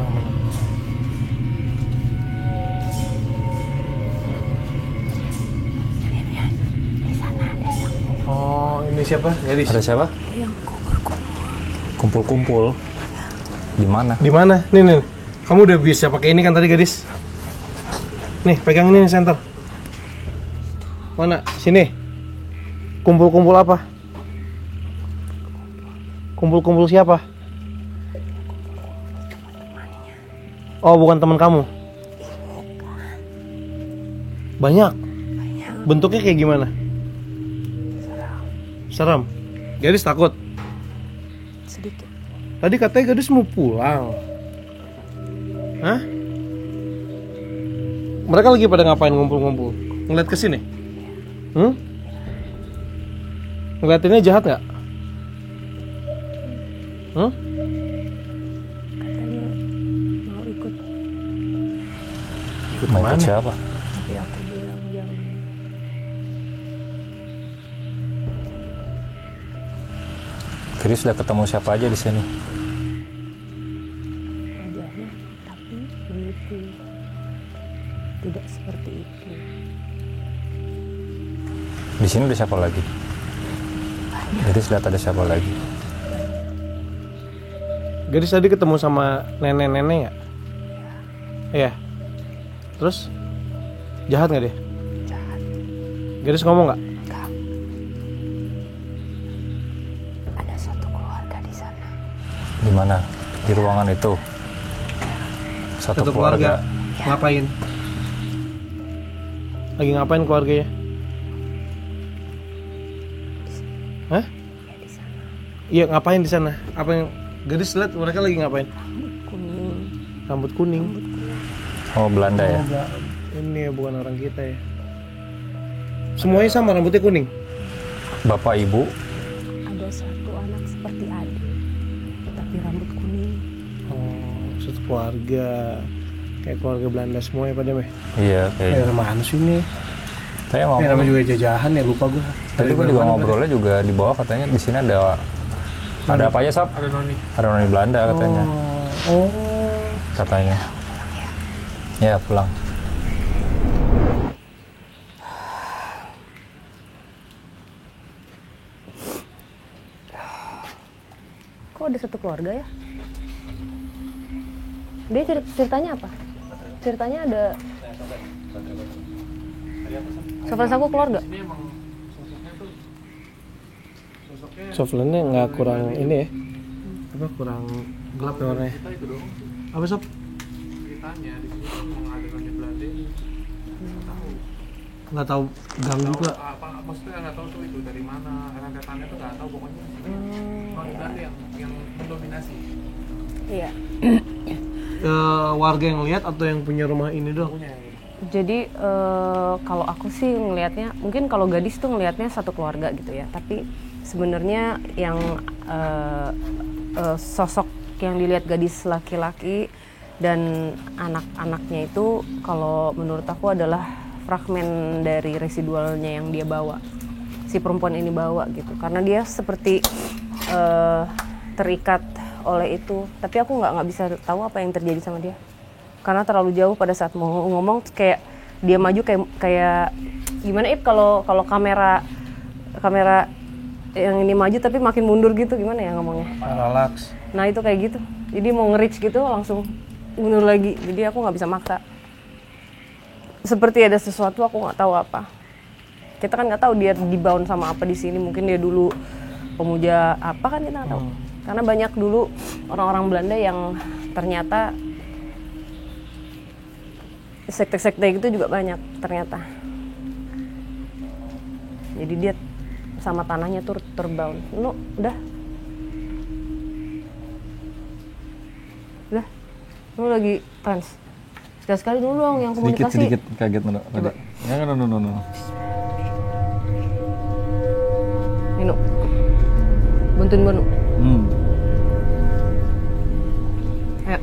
Oh, ini siapa? Gadis. Ada siapa? Kumpul-kumpul. Di mana? Di mana? Nih. Kamu udah bisa pakai ini kan tadi gadis? Nih, pegang ini nih center. Mana? Sini. Kumpul-kumpul apa? Kumpul-kumpul siapa? Oh, bukan teman kamu. Banyak. Bentuknya kayak gimana? Serem. Gadis takut. Sedikit. Tadi katanya gadis mau pulang. Hah? Mereka lagi pada ngapain ngumpul-ngumpul? Ngeliat ke sini? Ngeliatinnya jahat nggak? Mau ikut. Mau ikut siapa? Tapi aku bilang jangan. Kiri sudah ketemu siapa aja di sini? Wajahnya, tapi begitu. Tidak seperti itu. Di sini ada siapa lagi? Jadi lihat ada siapa lagi? Gadis tadi ketemu sama nenek-nenek nggak? Iya. Terus jahat nggak dia? Jahat. Gadis ngomong nggak? Enggak. Ada satu keluarga di sana. Di mana? Di ruangan itu. Satu keluarga. Ngapain? Lagi ngapain keluarganya? Hah? Ya di sana. Iya, ngapain di sana? Apa yang gadis lihat mereka lagi ngapain? Kuning. Rambut kuning. Oh, Belanda ya? Ini ya bukan orang kita ya. Semuanya sama rambutnya kuning. Bapak Ibu. Ada satu anak seperti adik, tapi rambut kuning. Oh, satu keluarga. Kayak keluarga Belanda semua ya pada meh. Iya, kayaknya. Kayak mana sih ini? Saya mau. Namanya juga jajahan ya, lupa gue. Tadi gue juga ngobrolnya juga di bawah katanya di sini ada apa aja Sab? Ada noni. Ada noni Belanda katanya. Oh. Katanya. Ya pulang. Kok ada satu keluarga ya? Dia ceritanya apa? Ceritanya ada Sofres aku keluarga. Softlandnya nggak kurang ini ya? Apa kurang gelap ya warnanya? Apa sob? Ceritanya di sini kan mengadakan di Belanda ini nggak tahu Nggak tahu gang juga. apa maksudnya nggak tahu tuh itu dari mana rentetannya tuh nggak tahu pokoknya orang Belanda yang mendominasi. Iya. Warga yang lihat atau yang punya rumah ini doang? Punya yang Jadi kalau aku sih ngelihatnya, mungkin kalau gadis tuh ngelihatnya satu keluarga gitu ya. Tapi sebenarnya yang sosok yang dilihat gadis laki-laki dan anak-anaknya itu, kalau menurut aku adalah fragmen dari residualnya yang dia bawa, si perempuan ini bawa gitu. Karena dia seperti terikat oleh itu. Tapi aku nggak bisa tahu apa yang terjadi sama dia. Karena terlalu jauh pada saat mau ngomong kayak dia maju kayak gimana kalau kamera yang ini maju tapi makin mundur gitu, gimana ya ngomongnya? Relax. Nah itu kayak gitu, jadi mau nge-reach gitu langsung mundur lagi, jadi aku nggak bisa maksa. Seperti ada sesuatu aku nggak tahu apa. Kita kan nggak tahu dia dibound sama apa di sini. Mungkin dia dulu pemuja apa kan kita nggak tahu. Karena banyak dulu orang-orang Belanda yang ternyata sekte-sekte gitu juga banyak ternyata. Jadi dia sama tanahnya tuh terbound. Udah. Lu lagi trans. Sekali-sekali dulu dong yang komunikasi. Sedikit kaget Nuno. Coba. Ya no. Nino. Bantuin Banu. Ayo.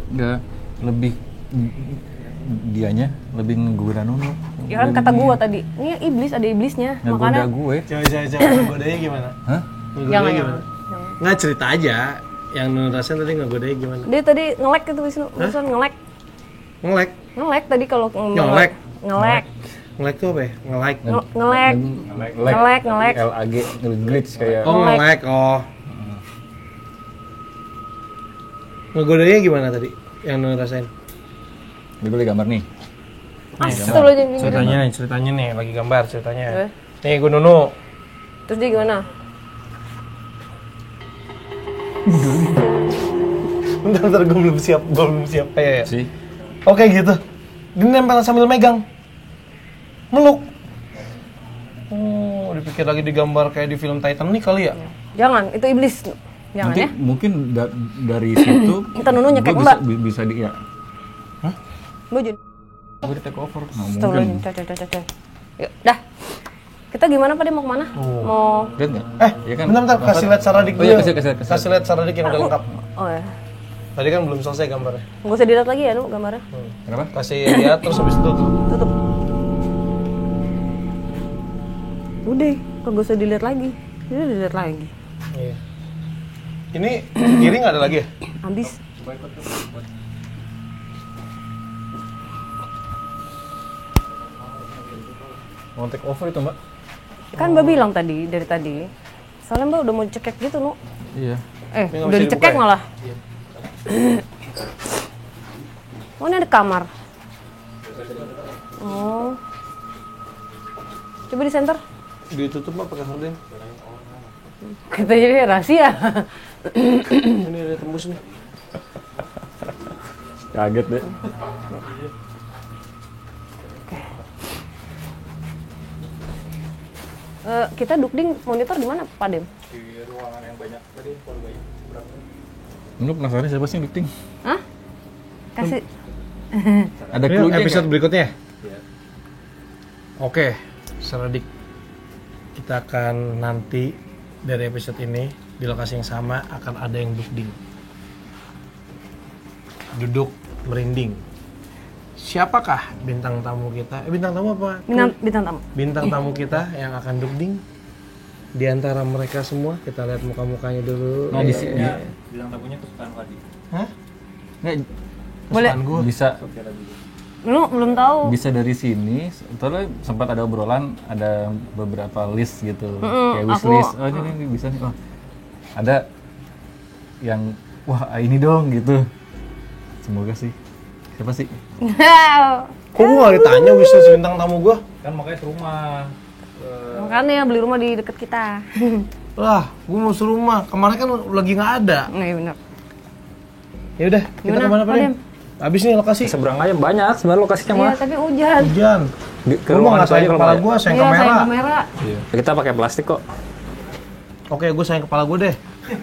Enggak, lebih dianya lebih ngegoda Nuno. Ya kan kata gua tadi, ini iblis, ada iblisnya. Ngegoda Makanya gue. Coba ngegodanya gimana? Hah? Ngegodanya Jangan. gimana? Nggak, cerita aja. Yang Nun rasain tadi ngegodanya gimana? dia tadi ngelek gitu Wisnu. Barusan ngelek. Ngelek. Ngelek tadi kalau Nyolek. Ngelek. Ngelek tuh apa ya? Ngelike. Ngelek. Ngelek. LAG glitch kayak. Oh, ngelek. Oh. Ngegodanya gimana tadi? Yang Nun rasain? Ini gue gambar nih. Astagfirullahaladzim. Ceritanya nih, lagi gambar ceritanya. Eh. Nih, gue Nunu. Terus dia gimana? Bentar, gue belum siap kayak ya. Sih. Oke gitu. Dia nempel sambil megang. Meluk. Oh, dipikir lagi digambar kayak di film Titanic kali ya? Jangan, itu iblis. Jangan Nanti ya. mungkin dari situ Kita Nuno nyekek gue Mbak. bisa di ya. Lu jadi Gue di take over. Nah, Astagfirullahaladzim. mungkin. Coy. Yuk, dah. Kita gimana Pak, dia mau kemana? Mau Lihat nggak? Ya kan? Bentar, kasih lihat Saradik Oh iya, dulu. kasih. Kasih lihat Saradik yang udah lengkap. Oh ya. Tadi kan belum selesai gambarnya. Nggak usah dilihat lagi ya, Nu, gambarnya. Kenapa? Kasih lihat terus habis itu tuh. Tutup. Udah, kagak usah dilihat lagi. Ini dilihat lagi. Iya. Ini kiri nggak ada lagi ya? Habis. Mau take over itu Mbak? Kan Mbak bilang tadi, dari tadi. Soalnya Mbak udah mau cekek gitu, Nu. Iya. Ini nggak Udah bisa dicekek dibuka ya? malah. Oh, ini ada kamar. Oh. Coba di center. Ditutup Mbak pakai horden. Kita jadi rahasia. Ini ada tembus nih. Kaget deh. Kita dukding monitor di mana, Pak Dem? Di ruangan yang banyak tadi keluarganya berapa? Lu penasaran siapa sih yang dikting? Hah? Kasih. Ada Ini clue-nya episode nggak? berikutnya? Iya. Oke, Saradik. Kita akan nanti dari episode ini di lokasi yang sama akan ada yang duduk duduk merinding. Siapakah bintang tamu kita? Bintang tamu apa? Bintang tamu. Bintang tamu kita yang akan duding. Di antara mereka semua kita lihat muka-mukanya dulu. Nah, di sini Bilang tamunya kesukaan Wadi. Hah? nggak Boleh. Kesukaan gua. bisa Lu belum tahu. bisa dari sini. Soalnya sempat ada obrolan, ada beberapa list gitu, kayak wish aku- list. Oh ini bisa nih. Oh, ada yang wah ini dong gitu. Semoga sih. Siapa sih? Kok gua gak ditanya wishlist bintang tamu gua? Kan makanya rumah. Makanya beli rumah di dekat kita. Lah, gua mau suruh rumah. Kemarin kan lagi nggak ada. Nah, iya benar. Ya udah, kita Gimana, kemana Pak Pak Dem? Dem? Habis nih lokasi. Seberang aja banyak sebenarnya lokasinya Iya, mah. tapi hujan. Hujan. Ke Gua mau ruangan nggak itu aja sayang kalau kepala mau ya. gua, sayang Iya, kamera. sayang kamera. Kita pakai plastik kok. Oke, gua sayang kepala gua deh.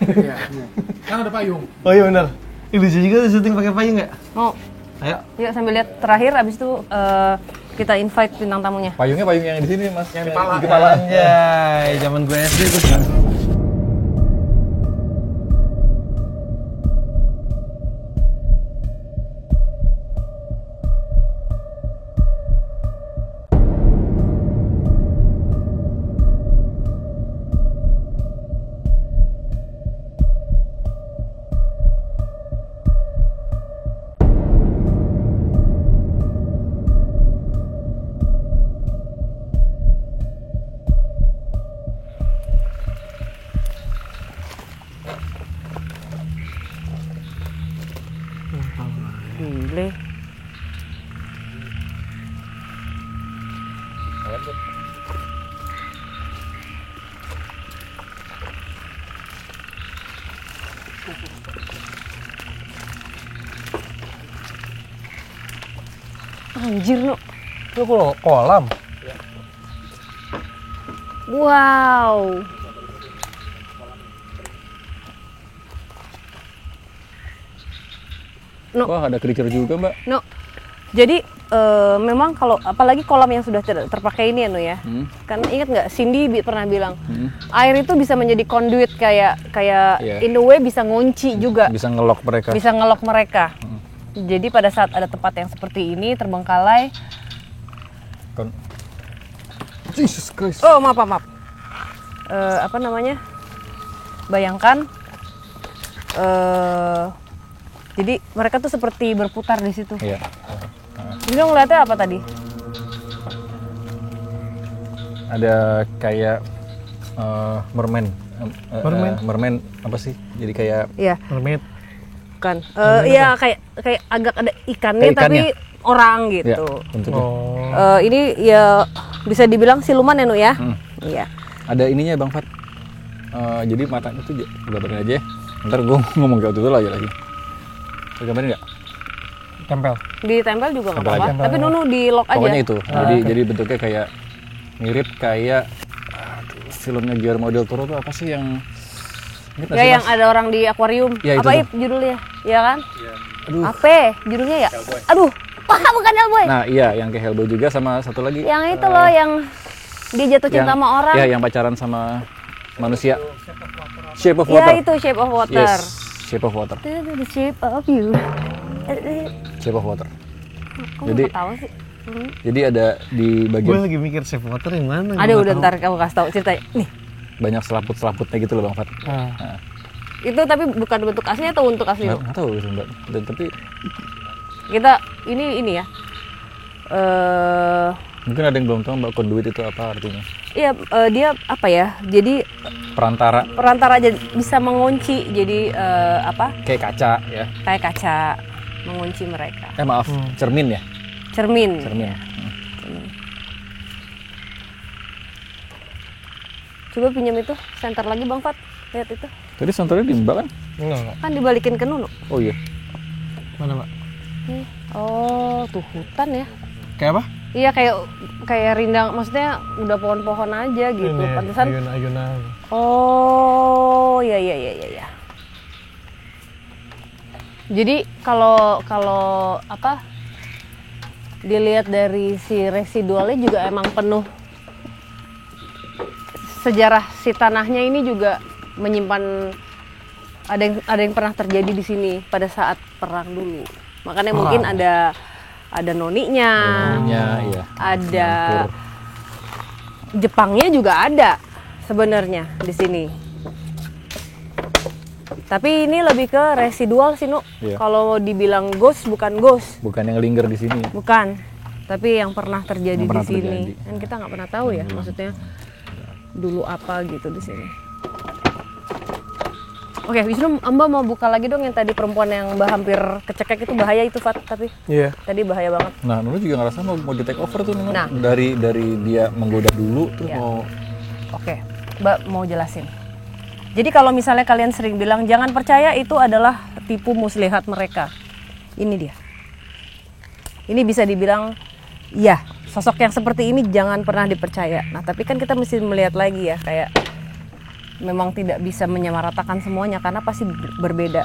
Iya. Kan ada payung. Oh iya benar. Ih, lucu juga tuh syuting pakai payung nggak? Mau. Ayo. Yuk sambil lihat terakhir abis itu kita invite bintang tamunya. Payungnya payung yang di sini Mas. Yang di pala. Di kepala. Anjay, zaman gue SD tuh. Anjir, Nu. Itu kolam. Wow. No. Wah, ada creature juga, Mbak. No. Jadi memang kalau apalagi kolam yang sudah tidak terpakai ini ya, Nu ya. Kan ingat nggak Cindy pernah bilang air itu bisa menjadi conduit kayak Iya. in the way bisa ngunci juga. Bisa ngelok mereka. Bisa ngelok mereka. Jadi pada saat ada tempat yang seperti ini terbengkalai, Jesus Christ. oh maaf. Apa namanya? Bayangkan, jadi mereka tuh seperti berputar di situ. Iya. Jadi lo ngeliatnya apa tadi? Ada kayak merman. Merman? Merman apa sih? Jadi kayak Iya, Mermaid. kan. Iya kayak agak ada ikannya Kayak ikannya. tapi orang ya, gitu. bentuknya. Ini ya bisa dibilang siluman ya, Nu ya. Iya. Ada ininya Bang Fat. Jadi matanya tuh gambarin aja ya. Ntar gue ngomong kayak waktu itu lagi. Ada gambarin nggak? Tempel. Ditempel juga nggak Tempel apa-apa. aja. Tapi Nunu di lock aja. Pokoknya itu. Jadi bentuknya kayak mirip kayak filmnya Guillermo del Toro tuh apa sih yang ingat nggak Ya sih, yang Mas? ada orang di akuarium. Ya, itu apa tuh. Ip judulnya? Iya kan? Aduh. Apa judulnya ya? Aduh, bukan Hellboy. Nah iya yang kayak Hellboy juga sama satu lagi. Yang itu loh yang dia jatuh cinta sama orang. Iya yang pacaran sama manusia. Shape of Iya Water. itu Shape of Water. Yes. Shape of Water. The shape of you. Shape of Water. Kok Jadi- nggak tahu sih? Jadi ada di Gue bagian lagi mikir Shape of Water yang mana? Ada udah ntar kamu kasih tahu ceritanya. Nih, banyak selaput-selaputnya gitu loh Bang Fat. Ah. itu tapi bukan bentuk aslinya atau untuk asli? Nggak tahu sih Mbak. Dan tapi Kita ini ya. mungkin ada yang belum tahu Mbak conduit itu apa artinya. Iya dia apa ya? Jadi Perantara perantara jadi bisa mengunci. Jadi apa? kayak kaca ya. Kayak kaca mengunci mereka. Maaf, cermin ya. Cermin. Cermin. Coba pinjam itu senter lagi Bang Fat. Lihat itu. Tadi senternya di Mbak kan? Enggak. Kan dibalikin ke Nunu. Oh iya. Mana, Pak? Nih. Oh, tuh hutan ya. Kayak apa? Iya kayak rindang, maksudnya udah pohon-pohon aja gitu. Ini, Pantesan. ayun-ayunan. Oh, iya. Jadi kalau apa? Dilihat dari si residualnya juga emang penuh. Sejarah si tanahnya ini juga menyimpan ada yang pernah terjadi di sini pada saat perang dulu. Makanya mungkin ada noninya. Iya. Ada Jepangnya juga ada sebenarnya di sini. Tapi ini lebih ke residual sih, Nu. Iya. Kalau dibilang ghost bukan ghost, Bukan yang linger di sini. bukan. Tapi yang pernah terjadi Yang pernah di sini. terjadi. Dan kita nggak pernah tahu ya, maksudnya dulu apa gitu di sini. Oke, Wisnu, Mbak mau buka lagi dong yang tadi perempuan yang Mbak hampir kecekek itu bahaya itu Fat, tapi Iya. tadi bahaya banget. Nah, Nunu juga ngerasa mau di take over tuh Nunu. Nah. Dari dia menggoda dulu terus Iya. mau Oke, Mbak mau jelasin. Jadi kalau misalnya kalian sering bilang jangan percaya itu adalah tipu muslihat mereka. Ini dia. Ini bisa dibilang ya, sosok yang seperti ini jangan pernah dipercaya. Nah, tapi kan kita mesti melihat lagi ya kayak memang tidak bisa menyamaratakan semuanya karena pasti berbeda.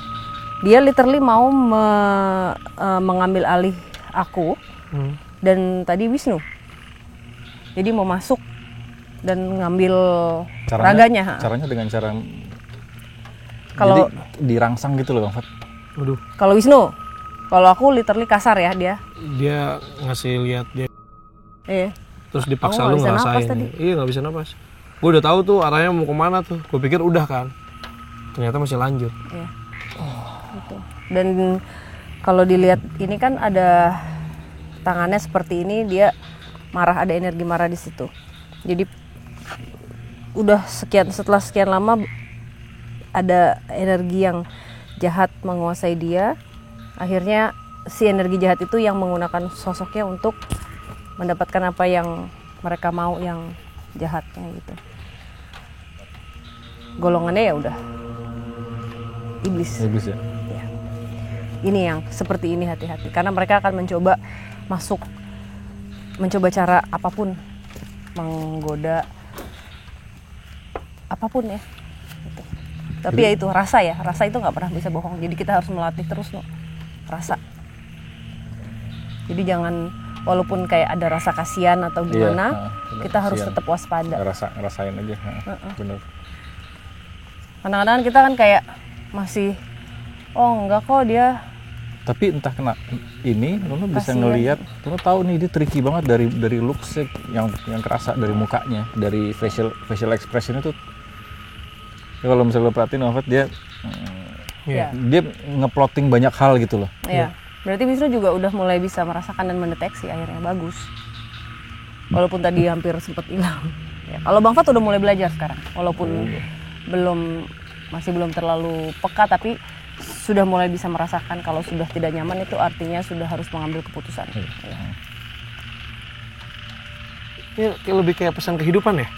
Dia literally mau mengambil alih aku dan tadi Wisnu. Jadi mau masuk dan ngambil raganya. Caranya dengan cara Kalau- jadi dirangsang gitu loh Bang Fat. Waduh, Kalau Wisnu, kalau aku literally kasar ya dia. dia ngasih lihat dia Iya. terus dipaksa Kamu lu nggak bisa ngerasain. napas tadi. Iya, nggak bisa napas. Gue udah tahu tuh arahnya mau kemana tuh. Gue pikir udah kan. Ternyata masih lanjut. Iya. Gitu. Dan kalau dilihat ini kan ada tangannya seperti ini, dia marah, ada energi marah di situ. Jadi udah setelah sekian lama ada energi yang jahat menguasai dia. Akhirnya si energi jahat itu yang menggunakan sosoknya untuk mendapatkan apa yang mereka mau yang jahatnya gitu. Golongannya ya udah iblis. Iblis ya. Ya. Ini yang seperti ini, hati-hati karena mereka akan mencoba masuk, mencoba cara apapun menggoda apapun ya. Gitu. Tapi ya itu rasa itu nggak pernah bisa bohong. Jadi kita harus melatih terus rasa. Jadi jangan, walaupun kayak ada rasa kasihan atau gimana, kita harus tetap waspada. Ngerasain aja. Bener. Kadang-kadang kita kan kayak masih, oh enggak kok dia. Tapi entah kenapa ini lo bisa Kasian. ngelihat, lo tahu nih dia tricky banget dari looks yang kerasa dari mukanya, dari facial expression itu. Ya, kalau misalnya lo perhatiin Novet dia Ya. dia ngeplotting banyak hal gitu loh. Iya. Berarti Wisnu juga udah mulai bisa merasakan dan mendeteksi, akhirnya bagus. Walaupun tadi hampir sempat hilang. Ya, kalau Bang Fat udah mulai belajar sekarang, walaupun masih belum terlalu peka, tapi sudah mulai bisa merasakan kalau sudah tidak nyaman itu artinya sudah harus mengambil keputusan. Ya. Ini kayak lebih kayak pesan kehidupan ya?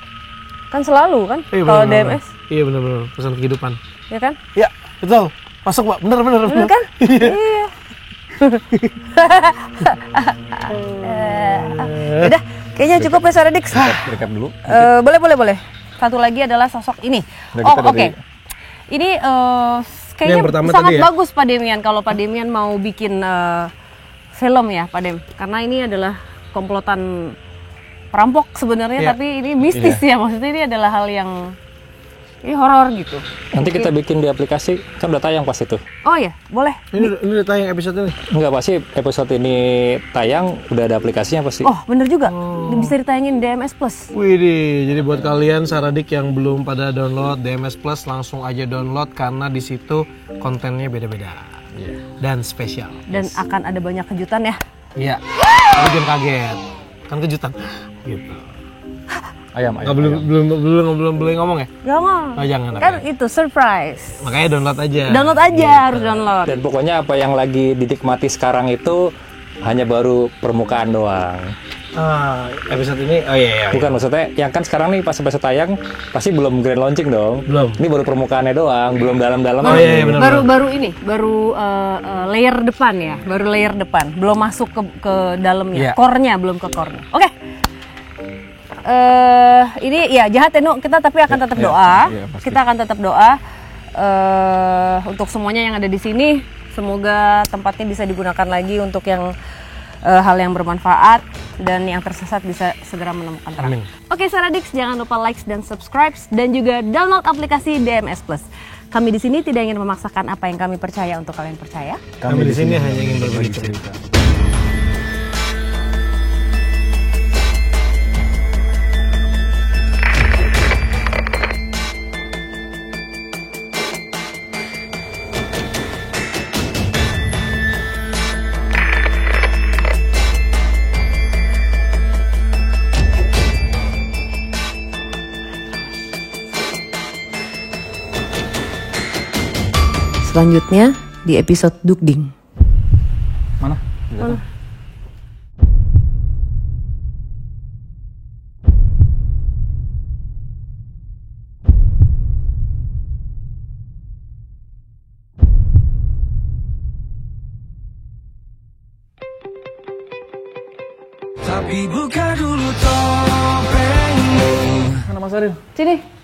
Kan selalu kan Iya, kalau bener-bener. DMS, Iya benar-benar pesan kehidupan. ya kan? Ya betul. Masuk Mbak, bener. Bener kan? Iya. Udah, kayaknya cukup ya Saradix. Recap dulu. Boleh. Satu lagi adalah sosok ini. Udah, Oh, kita oke. Ini kayaknya Yang pertama sangat tadi ya? bagus Pak Demian kalau Pak Demian mau bikin film ya Pak Dem. Karena ini adalah komplotan perampok sebenarnya, Iya. tapi ini mistis ya. Maksudnya ini adalah hal yang ini horor gitu. Nanti kita bikin di aplikasi, kan udah tayang pas itu. Oh ya, boleh. Ini udah tayang episode ini. Enggak, pasti episode ini tayang udah ada aplikasinya pasti. Oh, bener juga. Bisa ditayangin DMS Plus. Widih, jadi buat kalian Saradik yang belum pada download DMS Plus, langsung aja download karena di situ kontennya beda-beda dan spesial. Dan akan ada banyak kejutan ya. Iya, tapi jangan kaget, kan kejutan. Gitu. Ayam. Nggak, belum boleh ngomong ya? Jangan. Oh, jangan. Kan itu surprise. Makanya download aja. Download aja, harus download. Dan pokoknya apa yang lagi dinikmati sekarang itu hanya baru permukaan doang. Episode ini, oh iya. Bukan, maksudnya yang kan sekarang nih pas episode tayang pasti belum grand launching dong. Belum. Ini baru permukaannya doang, belum dalam-dalam. Oh iya, benar. Baru layer depan ya, baru layer depan, belum masuk ke dalamnya, Iya. core-nya belum ke core-nya. Oke. Ini ya jahat ya Nu, kita tapi akan tetap doa. iya, pasti. Kita akan tetap doa untuk semuanya yang ada di sini. Semoga tempatnya bisa digunakan lagi untuk yang hal yang bermanfaat dan yang tersesat bisa segera menemukan terang. Amin. Oke Saradix, jangan lupa like dan subscribe dan juga download aplikasi DMS Plus. Kami di sini tidak ingin memaksakan apa yang kami percaya untuk kalian percaya. Kami di sini hanya ingin berbagi cerita. Selanjutnya di episode Dukding. Mana? Tapi buka dulu topengmu. Mana Mas Arin? Sini.